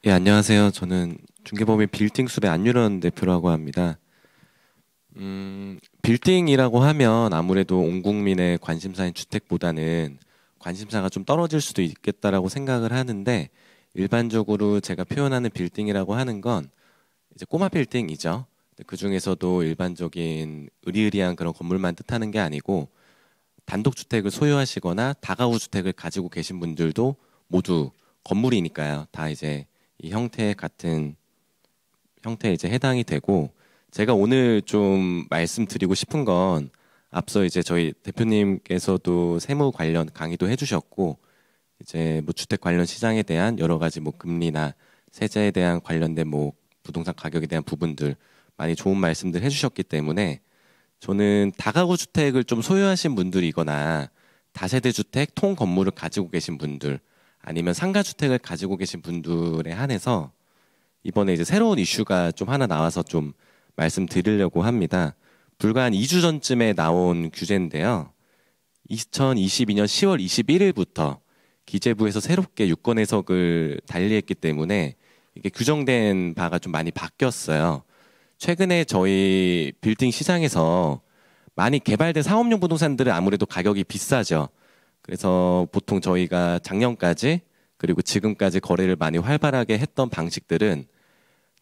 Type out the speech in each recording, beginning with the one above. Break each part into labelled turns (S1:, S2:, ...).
S1: 예, 안녕하세요. 저는 중개법인 빌딩숲의 안유런 대표라고 합니다. 빌딩이라고 하면 아무래도 온 국민의 관심사인 주택보다는 관심사가 좀 떨어질 수도 있겠다라고 생각을 하는데, 일반적으로 제가 표현하는 빌딩이라고 하는 건 이제 꼬마 빌딩이죠. 그 중에서도 일반적인 으리으리한 그런 건물만 뜻하는 게 아니고, 단독주택을 소유하시거나 다가구 주택을 가지고 계신 분들도 모두 건물이니까요. 다 이제 이 형태 같은 형태에 이제 해당이 되고, 제가 오늘 좀 말씀드리고 싶은 건, 앞서 이제 저희 대표님께서도 세무 관련 강의도 해주셨고, 이제 뭐 주택 관련 시장에 대한 여러 가지 뭐 금리나 세제에 대한 관련된 뭐 부동산 가격에 대한 부분들 많이 좋은 말씀들 해주셨기 때문에, 저는 다가구 주택을 좀 소유하신 분들이거나 다세대 주택 통 건물을 가지고 계신 분들, 아니면 상가 주택을 가지고 계신 분들에 한해서 이번에 이제 새로운 이슈가 좀 하나 나와서 좀 말씀드리려고 합니다. 불과 한 2주 전쯤에 나온 규제인데요. 2022년 10월 21일부터 기재부에서 새롭게 유권 해석을 달리했기 때문에 이게 규정된 바가 좀 많이 바뀌었어요. 최근에 저희 빌딩 시장에서 많이 개발된 상업용 부동산들은 아무래도 가격이 비싸죠. 그래서 보통 저희가 작년까지 그리고 지금까지 거래를 많이 활발하게 했던 방식들은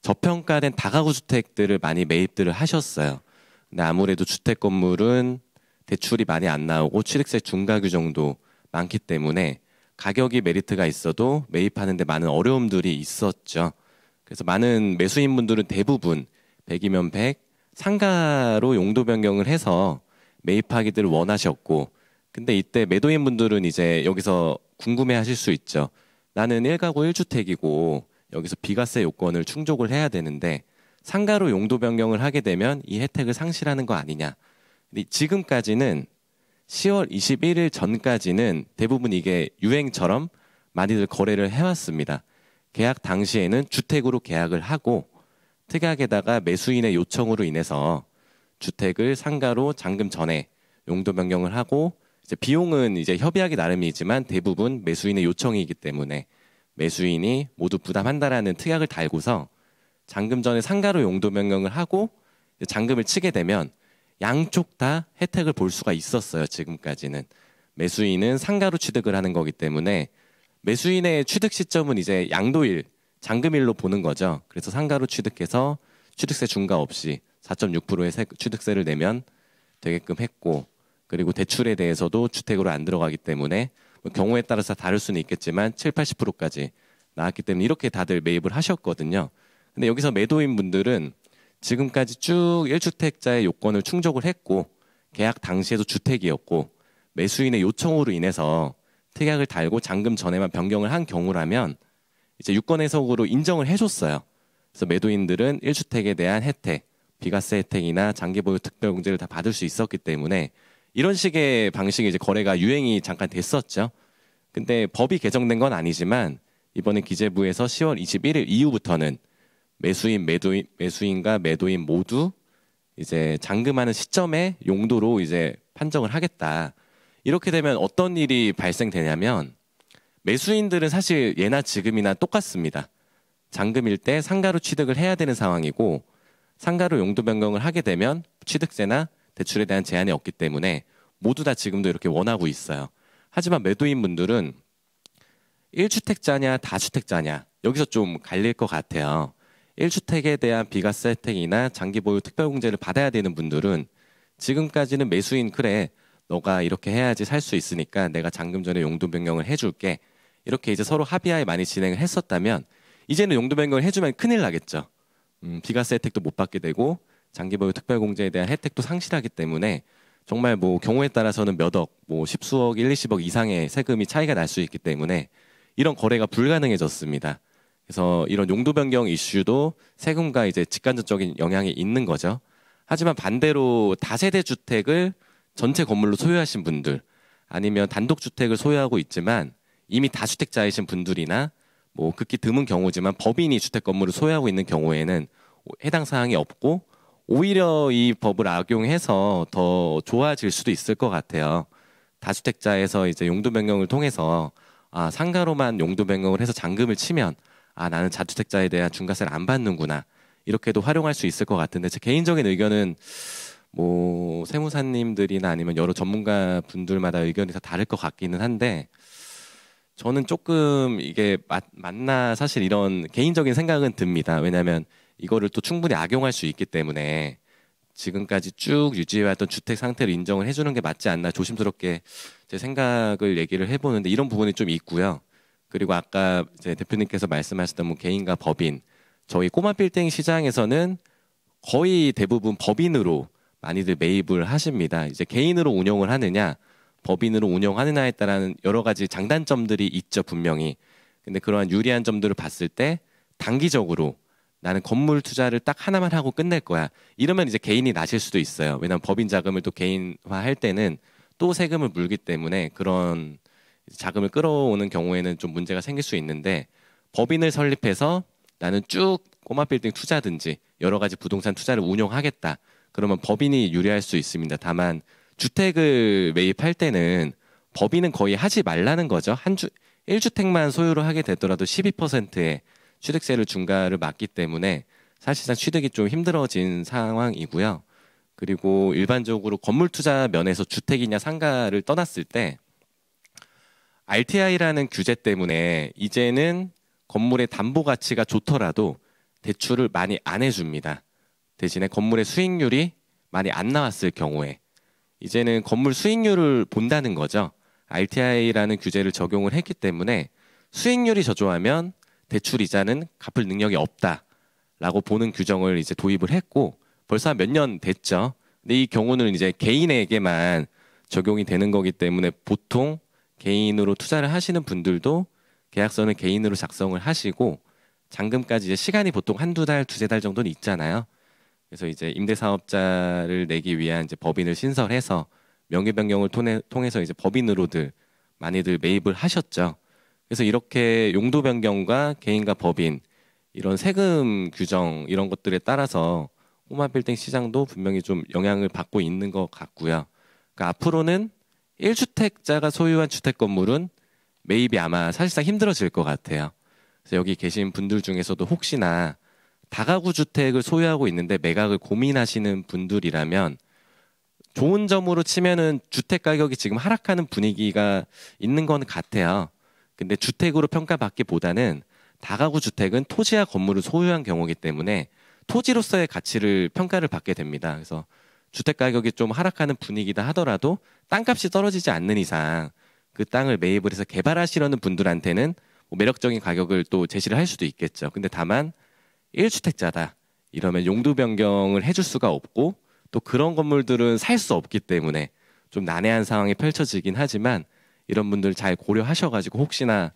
S1: 저평가된 다가구 주택들을 많이 매입들을 하셨어요. 근데 아무래도 주택 건물은 대출이 많이 안 나오고 취득세 중과 규정도 많기 때문에 가격이 메리트가 있어도 매입하는데 많은 어려움들이 있었죠. 그래서 많은 매수인분들은 대부분 100이면 100, 상가로 용도 변경을 해서 매입하기를 원하셨고, 근데 이때 매도인분들은 이제 여기서 궁금해 하실 수 있죠. 나는 1가구 1주택이고 여기서 비과세 요건을 충족을 해야 되는데 상가로 용도 변경을 하게 되면 이 혜택을 상실하는 거 아니냐. 근데 지금까지는 10월 21일 전까지는 대부분 이게 유행처럼 많이들 거래를 해왔습니다. 계약 당시에는 주택으로 계약을 하고 특약에다가 매수인의 요청으로 인해서 주택을 상가로 잔금 전에 용도 변경을 하고, 이제 비용은 이제 협의하기 나름이지만 대부분 매수인의 요청이기 때문에 매수인이 모두 부담한다라는 특약을 달고서 잔금 전에 상가로 용도 변경을 하고 잔금을 치게 되면 양쪽 다 혜택을 볼 수가 있었어요. 지금까지는 매수인은 상가로 취득을 하는 거기 때문에 매수인의 취득 시점은 이제 양도일, 잔금일로 보는 거죠. 그래서 상가로 취득해서 취득세 중과 없이 4.6%의 취득세를 내면 되게끔 했고, 그리고 대출에 대해서도 주택으로 안 들어가기 때문에 뭐 경우에 따라서 다를 수는 있겠지만 7, 80%까지 나왔기 때문에 이렇게 다들 매입을 하셨거든요. 근데 여기서 매도인 분들은 지금까지 쭉 1주택자의 요건을 충족을 했고 계약 당시에도 주택이었고 매수인의 요청으로 인해서 특약을 달고 잔금 전에만 변경을 한 경우라면 이제 유권 해석으로 인정을 해줬어요. 그래서 매도인들은 1주택에 대한 혜택, 비과세 혜택이나 장기보유 특별공제를 다 받을 수 있었기 때문에 이런 식의 방식의 이제 거래가 유행이 잠깐 됐었죠. 근데 법이 개정된 건 아니지만 이번에 기재부에서 10월 21일 이후부터는 매수인과 매도인 모두 이제 잔금하는 시점에 용도로 이제 판정을 하겠다. 이렇게 되면 어떤 일이 발생되냐면 매수인들은 사실 예나 지금이나 똑같습니다. 잔금일 때 상가로 취득을 해야 되는 상황이고 상가로 용도 변경을 하게 되면 취득세나 대출에 대한 제한이 없기 때문에 모두 다 지금도 이렇게 원하고 있어요. 하지만 매도인분들은 1주택자냐 다주택자냐 여기서 좀 갈릴 것 같아요. 1주택에 대한 비과세 혜택이나 장기보유 특별공제를 받아야 되는 분들은 지금까지는 매수인 그래 너가 이렇게 해야지 살 수 있으니까 내가 잔금 전에 용도 변경을 해줄게 이렇게 이제 서로 합의하에 많이 진행을 했었다면 이제는 용도 변경을 해주면 큰일 나겠죠. 비과세 혜택도 못 받게 되고 장기보유 특별공제에 대한 혜택도 상실하기 때문에 정말 뭐 경우에 따라서는 몇 억, 뭐 십수억, 1, 20억 이상의 세금이 차이가 날 수 있기 때문에 이런 거래가 불가능해졌습니다. 그래서 이런 용도 변경 이슈도 세금과 이제 직간접적인 영향이 있는 거죠. 하지만 반대로 다세대 주택을 전체 건물로 소유하신 분들 아니면 단독주택을 소유하고 있지만 이미 다주택자이신 분들이나 뭐 극히 드문 경우지만 법인이 주택 건물을 소유하고 있는 경우에는 해당 사항이 없고 오히려 이 법을 악용해서 더 좋아질 수도 있을 것 같아요. 다주택자에서 이제 용도 변경을 통해서 상가로만 용도 변경을 해서 잔금을 치면 아, 나는 다주택자에 대한 중과세를 안 받는구나. 이렇게도 활용할 수 있을 것 같은데 제 개인적인 의견은 뭐 세무사님들이나 아니면 여러 전문가 분들마다 의견이 다 다를 것 같기는 한데 저는 조금 이게 맞나 사실 이런 개인적인 생각은 듭니다. 왜냐하면 이거를 또 충분히 악용할 수 있기 때문에 지금까지 쭉 유지해왔던 주택 상태를 인정을 해주는 게 맞지 않나 조심스럽게 제 생각을 얘기를 해보는데 이런 부분이 좀 있고요. 그리고 아까 이제 대표님께서 말씀하셨던 뭐 개인과 법인 저희 꼬마 빌딩 시장에서는 거의 대부분 법인으로 많이들 매입을 하십니다. 이제 개인으로 운영을 하느냐, 법인으로 운영하느냐에 따른 여러 가지 장단점들이 있죠, 분명히. 근데 그러한 유리한 점들을 봤을 때 단기적으로 나는 건물 투자를 딱 하나만 하고 끝낼 거야. 이러면 이제 개인이 나실 수도 있어요. 왜냐하면 법인 자금을 또 개인화할 때는 또 세금을 물기 때문에 그런 자금을 끌어오는 경우에는 좀 문제가 생길 수 있는데 법인을 설립해서 나는 쭉 꼬마 빌딩 투자든지 여러 가지 부동산 투자를 운영하겠다. 그러면 법인이 유리할 수 있습니다. 다만 주택을 매입할 때는 법인은 거의 하지 말라는 거죠. 1주택만 소유를 하게 되더라도 12%의 취득세를 중과를 맞기 때문에 사실상 취득이 좀 힘들어진 상황이고요. 그리고 일반적으로 건물 투자 면에서 주택이냐 상가를 떠났을 때 RTI라는 규제 때문에 이제는 건물의 담보 가치가 좋더라도 대출을 많이 안 해줍니다. 대신에 건물의 수익률이 많이 안 나왔을 경우에 이제는 건물 수익률을 본다는 거죠. RTI라는 규제를 적용을 했기 때문에 수익률이 저조하면 대출 이자는 갚을 능력이 없다라고 보는 규정을 이제 도입을 했고 벌써 몇 년 됐죠. 근데 이 경우는 이제 개인에게만 적용이 되는 거기 때문에 보통 개인으로 투자를 하시는 분들도 계약서는 개인으로 작성을 하시고 잔금까지 이제 시간이 보통 한두 달, 두세 달 정도는 있잖아요. 그래서 이제 임대사업자를 내기 위한 이제 법인을 신설해서 명의 변경을 통해서 이제 법인으로들 많이들 매입을 하셨죠. 그래서 이렇게 용도 변경과 개인과 법인 이런 세금 규정 이런 것들에 따라서 꼬마 빌딩 시장도 분명히 좀 영향을 받고 있는 것 같고요. 그러니까 앞으로는 1주택자가 소유한 주택 건물은 매입이 아마 사실상 힘들어질 것 같아요. 그래서 여기 계신 분들 중에서도 혹시나 다가구 주택을 소유하고 있는데 매각을 고민하시는 분들이라면 좋은 점으로 치면은 주택 가격이 지금 하락하는 분위기가 있는 건 같아요. 근데 주택으로 평가받기보다는 다가구 주택은 토지와 건물을 소유한 경우이기 때문에 토지로서의 가치를 평가를 받게 됩니다. 그래서 주택 가격이 좀 하락하는 분위기다 하더라도 땅값이 떨어지지 않는 이상 그 땅을 매입을 해서 개발하시려는 분들한테는 뭐 매력적인 가격을 또 제시를 할 수도 있겠죠. 근데 다만 1주택자다 이러면 용도 변경을 해줄 수가 없고 또 그런 건물들은 살 수 없기 때문에 좀 난해한 상황이 펼쳐지긴 하지만 이런 분들 잘 고려하셔가지고 혹시나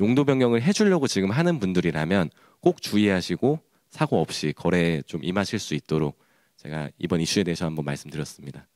S1: 용도 변경을 해주려고 지금 하는 분들이라면 꼭 주의하시고 사고 없이 거래에 좀 임하실 수 있도록 제가 이번 이슈에 대해서 한번 말씀드렸습니다.